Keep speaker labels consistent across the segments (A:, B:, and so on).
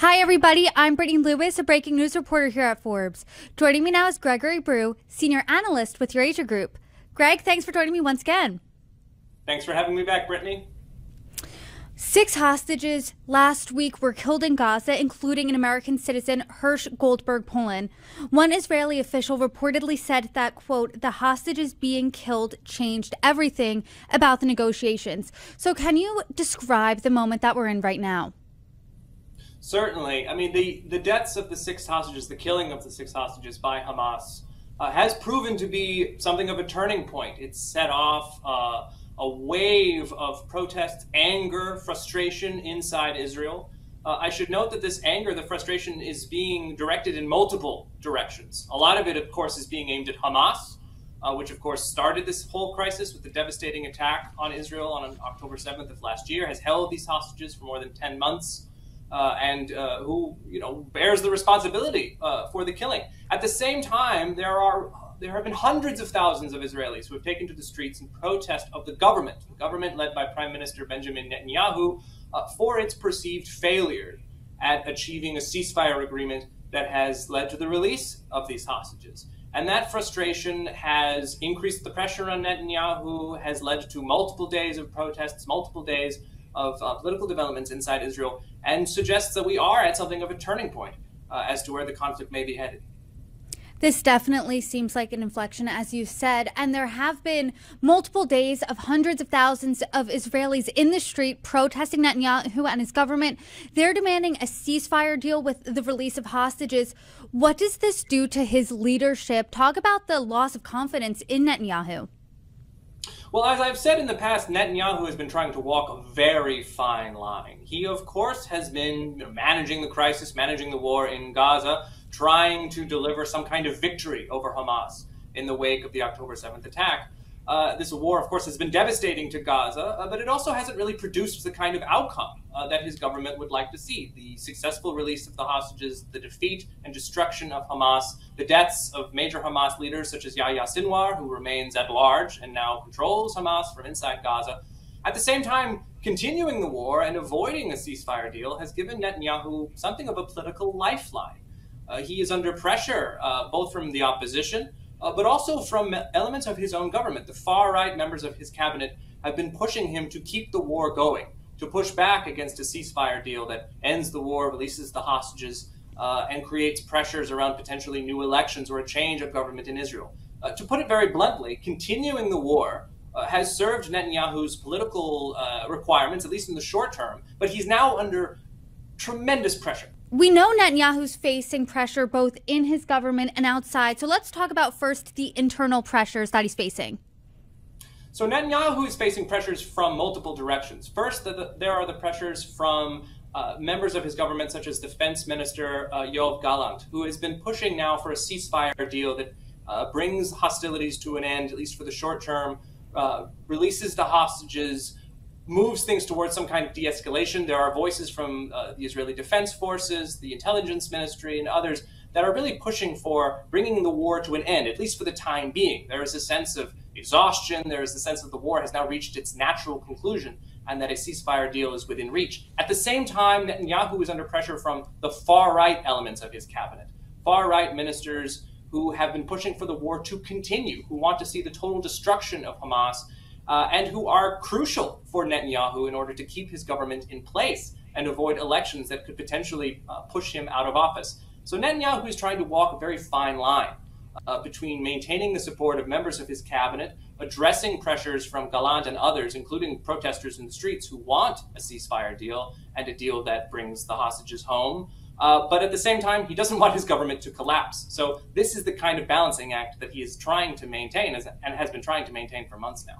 A: Hi, everybody. I'm Brittany Lewis, a breaking news reporter here at Forbes. Joining me now is Gregory Brew, senior analyst with Eurasia Group. Greg, thanks for joining me once again.
B: Thanks for having me back, Brittany.
A: 6 hostages last week were killed in Gaza, including an American citizen, Hirsch Goldberg, Poland. One Israeli official reportedly said that, quote, the hostages being killed changed everything about the negotiations. So can you describe the moment that we're in right now?
B: Certainly. I mean, the deaths of the 6 hostages, the killing of the 6 hostages by Hamas has proven to be something of a turning point. It's set off a wave of protests, anger, frustration inside Israel. I should note that this anger, the frustration, is being directed in multiple directions. A lot of it, of course, is being aimed at Hamas, which, of course, started this whole crisis with the devastating attack on Israel on October 7th of last year, has held these hostages for more than 10 months. And who bears the responsibility for the killing. At the same time, there have been hundreds of thousands of Israelis who have taken to the streets in protest of the government led by Prime Minister Benjamin Netanyahu, for its perceived failure at achieving a ceasefire agreement that has led to the release of these hostages. And that frustration has increased the pressure on Netanyahu, has led to multiple days of protests, multiple days of political developments inside Israel, and suggests that we are at something of a turning point as to where the conflict may be headed.
A: This definitely seems like an inflection, as you said, and there have been multiple days of hundreds of thousands of Israelis in the street protesting Netanyahu and his government. They're demanding a ceasefire deal with the release of hostages. What does this do to his leadership? Talk about the loss of confidence in Netanyahu.
B: Well, as I've said in the past, Netanyahu has been trying to walk a very fine line. He, of course, has been managing the crisis, managing the war in Gaza, trying to deliver some kind of victory over Hamas in the wake of the October 7th attack. This war, of course, has been devastating to Gaza, but it also hasn't really produced the kind of outcome that his government would like to see. The successful release of the hostages, the defeat and destruction of Hamas, the deaths of major Hamas leaders such as Yahya Sinwar, who remains at large and now controls Hamas from inside Gaza. At the same time, continuing the war and avoiding a ceasefire deal has given Netanyahu something of a political lifeline. He is under pressure, both from the opposition, but also from elements of his own government. The far-right members of his cabinet have been pushing him to keep the war going, to push back against a ceasefire deal that ends the war, releases the hostages, and creates pressures around potentially new elections or a change of government in Israel. To put it very bluntly, continuing the war has served Netanyahu's political requirements, at least in the short term, but he's now under tremendous pressure.
A: We know Netanyahu's facing pressure both in his government and outside. So let's talk about first the internal pressures that he's facing.
B: So Netanyahu is facing pressures from multiple directions. First, there are the pressures from members of his government, such as Defense Minister Yoav Gallant, who has been pushing now for a ceasefire deal that brings hostilities to an end, at least for the short term, releases the hostages, moves things towards some kind of de-escalation. There are voices from the Israeli Defense Forces, the Intelligence Ministry, and others that are really pushing for bringing the war to an end, at least for the time being. There is a sense of exhaustion. There is a sense that the war has now reached its natural conclusion and that a ceasefire deal is within reach. At the same time, Netanyahu is under pressure from the far-right elements of his cabinet, far-right ministers who have been pushing for the war to continue, who want to see the total destruction of Hamas, and who are crucial for Netanyahu in order to keep his government in place and avoid elections that could potentially push him out of office. So Netanyahu is trying to walk a very fine line between maintaining the support of members of his cabinet, addressing pressures from Gallant and others, including protesters in the streets who want a ceasefire deal and a deal that brings the hostages home. But at the same time, he doesn't want his government to collapse. So this is the kind of balancing act that he is trying to maintain and has been trying to maintain for months now.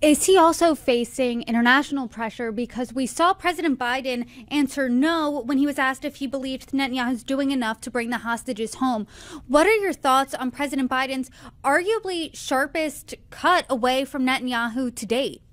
A: Is he also facing international pressure? Because we saw President Biden answer no when he was asked if he believed Netanyahu's doing enough to bring the hostages home. What are your thoughts on President Biden's arguably sharpest cut away from Netanyahu to date?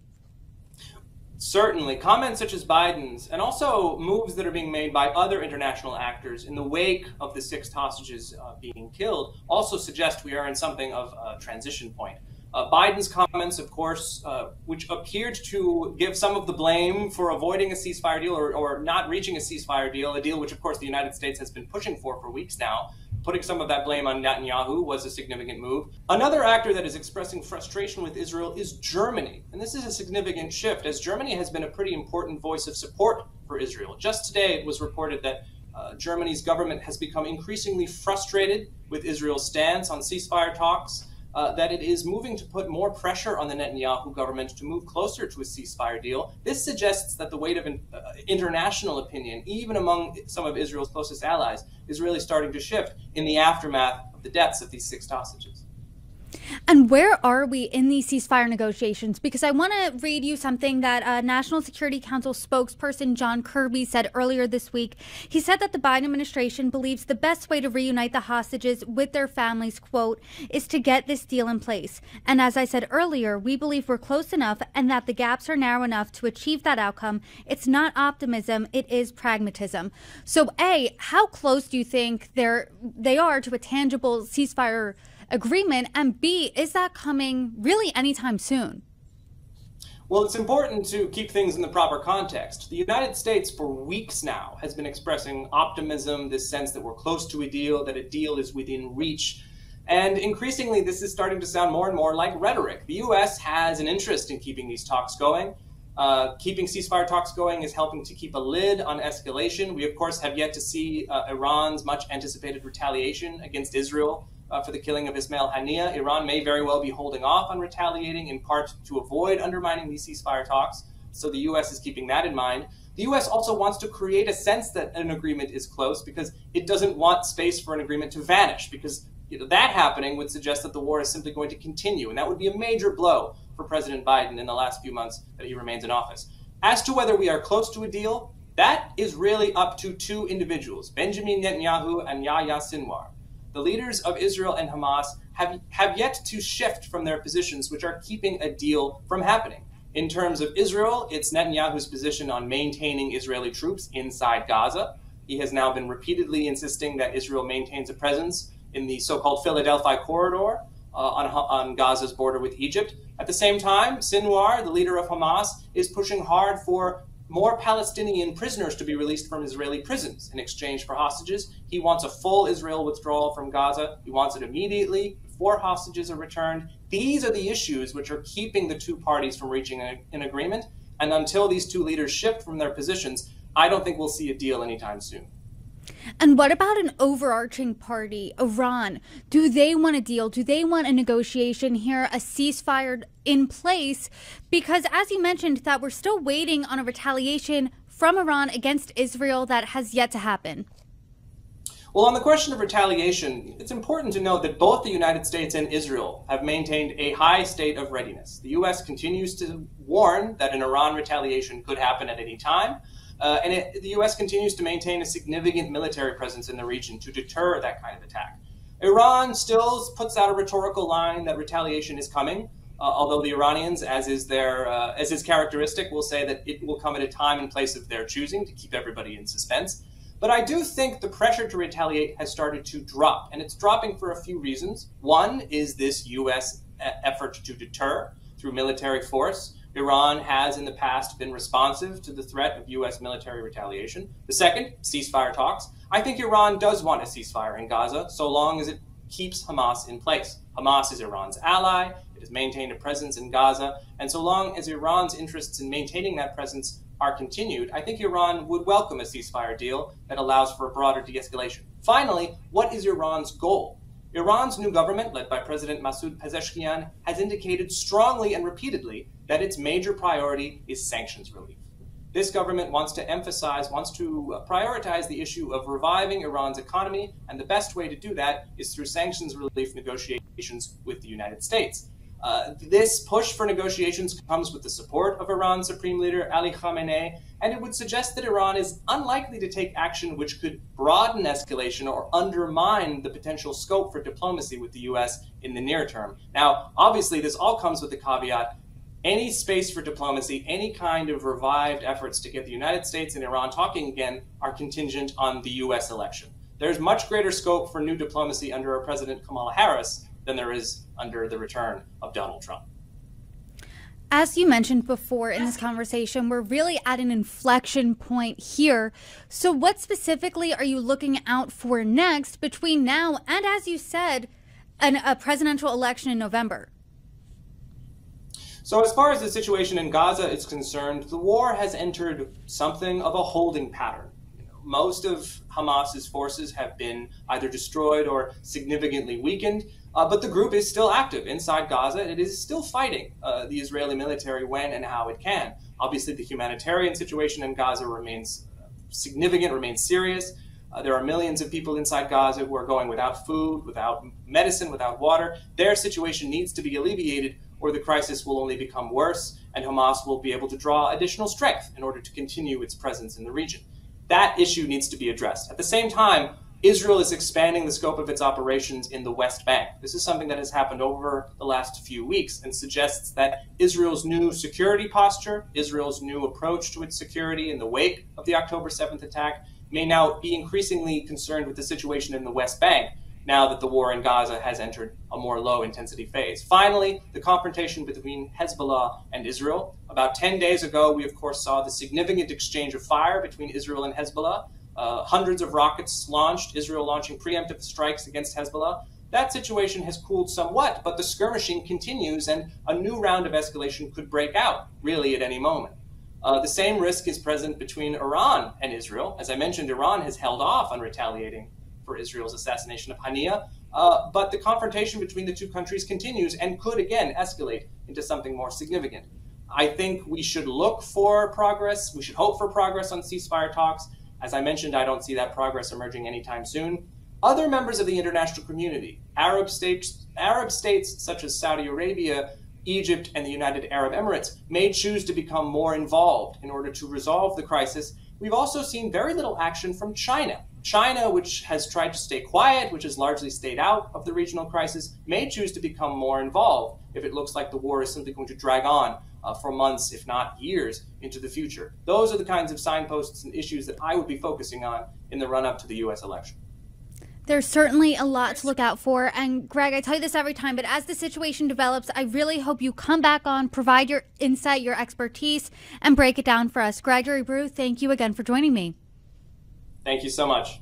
B: Certainly, comments such as Biden's and also moves that are being made by other international actors in the wake of the 6 hostages being killed also suggest we are in something of a transition point. Biden's comments, of course, which appeared to give some of the blame for avoiding a ceasefire deal or not reaching a ceasefire deal, a deal which, of course, the United States has been pushing for weeks now. Putting some of that blame on Netanyahu was a significant move. Another actor that is expressing frustration with Israel is Germany. And this is a significant shift, as Germany has been a pretty important voice of support for Israel. Just today, it was reported that Germany's government has become increasingly frustrated with Israel's stance on ceasefire talks, that it is moving to put more pressure on the Netanyahu government to move closer to a ceasefire deal. This suggests that the weight of international opinion, even among some of Israel's closest allies, is really starting to shift in the aftermath of the deaths of these 6 hostages.
A: And where are we in these ceasefire negotiations? Because I want to read you something that National Security Council spokesperson John Kirby said earlier this week. He said that the Biden administration believes the best way to reunite the hostages with their families, quote, is to get this deal in place. And as I said earlier, we believe we're close enough and that the gaps are narrow enough to achieve that outcome. It's not optimism, it is pragmatism. So A, how close do you think they are to a tangible ceasefire agreement, and B, is that coming really anytime soon?
B: Well, it's important to keep things in the proper context. The United States for weeks now has been expressing optimism, this sense that we're close to a deal, that a deal is within reach. And increasingly, this is starting to sound more and more like rhetoric. The U.S. has an interest in keeping these talks going. Keeping ceasefire talks going is helping to keep a lid on escalation. We, of course, have yet to see Iran's much anticipated retaliation against Israel for the killing of Ismail Haniyeh. Iran may very well be holding off on retaliating, in part to avoid undermining these ceasefire talks. So the U.S. is keeping that in mind. The U.S. also wants to create a sense that an agreement is close because it doesn't want space for an agreement to vanish, because that happening would suggest that the war is simply going to continue. And that would be a major blow for President Biden in the last few months that he remains in office. As to whether we are close to a deal, that is really up to 2 individuals, Benjamin Netanyahu and Yahya Sinwar. The leaders of Israel and Hamas have yet to shift from their positions, which are keeping a deal from happening. In terms of Israel, it's Netanyahu's position on maintaining Israeli troops inside Gaza. He has now been repeatedly insisting that Israel maintains a presence in the so-called Philadelphia corridor on Gaza's border with Egypt. At the same time, Sinwar, the leader of Hamas, is pushing hard for more Palestinian prisoners to be released from Israeli prisons in exchange for hostages. He wants a full Israel withdrawal from Gaza. He wants it immediately before hostages are returned. These are the issues which are keeping the 2 parties from reaching an agreement. And until these 2 leaders shift from their positions, I don't think we'll see a deal anytime soon.
A: And what about an overarching party, Iran? Do they want a deal? Do they want a negotiation here, a ceasefire in place? Because as you mentioned, that we're still waiting on a retaliation from Iran against Israel that has yet to happen.
B: Well, on the question of retaliation, it's important to note that both the United States and Israel have maintained a high state of readiness. The U.S. continues to warn that an Iran retaliation could happen at any time. The U.S. continues to maintain a significant military presence in the region to deter that kind of attack. Iran still puts out a rhetorical line that retaliation is coming, although the Iranians, as is characteristic, will say that it will come at a time and place of their choosing to keep everybody in suspense. But I do think the pressure to retaliate has started to drop, and it's dropping for a few reasons. One is this U.S. effort to deter through military force. Iran has in the past been responsive to the threat of U.S. military retaliation. The second, ceasefire talks. I think Iran does want a ceasefire in Gaza so long as it keeps Hamas in place. Hamas is Iran's ally. It has maintained a presence in Gaza. And so long as Iran's interests in maintaining that presence are continued, I think Iran would welcome a ceasefire deal that allows for a broader de-escalation. Finally, what is Iran's goal? Iran's new government, led by President Masoud Pezeshkian, has indicated strongly and repeatedly that its major priority is sanctions relief. This government wants to prioritize the issue of reviving Iran's economy, and the best way to do that is through sanctions relief negotiations with the United States. This push for negotiations comes with the support of Iran's Supreme Leader Ali Khamenei, and it would suggest that Iran is unlikely to take action which could broaden escalation or undermine the potential scope for diplomacy with the U.S. in the near term. Now, obviously, this all comes with the caveat: any space for diplomacy, any kind of revived efforts to get the United States and Iran talking again are contingent on the U.S. election. There's much greater scope for new diplomacy under our President Kamala Harris than there is under the return of Donald Trump.
A: As you mentioned before in this conversation, we're really at an inflection point here. So what specifically are you looking out for next between now and, as you said, a presidential election in November?
B: So as far as the situation in Gaza is concerned, the war has entered something of a holding pattern. Most of Hamas's forces have been either destroyed or significantly weakened, but the group is still active inside Gaza. It is still fighting the Israeli military when and how it can. Obviously, the humanitarian situation in Gaza remains significant, remains serious. There are millions of people inside Gaza who are going without food, without medicine, without water. Their situation needs to be alleviated, or the crisis will only become worse, and Hamas will be able to draw additional strength in order to continue its presence in the region. That issue needs to be addressed. At the same time, Israel is expanding the scope of its operations in the West Bank. This is something that has happened over the last few weeks and suggests that Israel's new security posture, Israel's new approach to its security in the wake of the October 7th attack, may now be increasingly concerned with the situation in the West Bank now that the war in Gaza has entered a more low-intensity phase. Finally, the confrontation between Hezbollah and Israel. About 10 days ago, we of course saw the significant exchange of fire between Israel and Hezbollah. Hundreds of rockets launched, Israel launching preemptive strikes against Hezbollah. That situation has cooled somewhat, but the skirmishing continues and a new round of escalation could break out, really at any moment. The same risk is present between Iran and Israel. As I mentioned, Iran has held off on retaliating for Israel's assassination of Haniyeh, but the confrontation between the two countries continues and could again escalate into something more significant. I think we should look for progress. We should hope for progress on ceasefire talks. As I mentioned, I don't see that progress emerging anytime soon. Other members of the international community, Arab states such as Saudi Arabia, Egypt, and the United Arab Emirates, may choose to become more involved in order to resolve the crisis. We've also seen very little action from China. China, which has tried to stay quiet, which has largely stayed out of the regional crisis, may choose to become more involved if it looks like the war is simply going to drag on for months, if not years, into the future. Those are the kinds of signposts and issues that I would be focusing on in the run-up to the U.S. election.
A: There's certainly a lot to look out for. And Greg, I tell you this every time, but as the situation develops, I really hope you come back on, provide your insight, your expertise, and break it down for us. Gregory Brew, thank you again for joining me.
B: Thank you so much.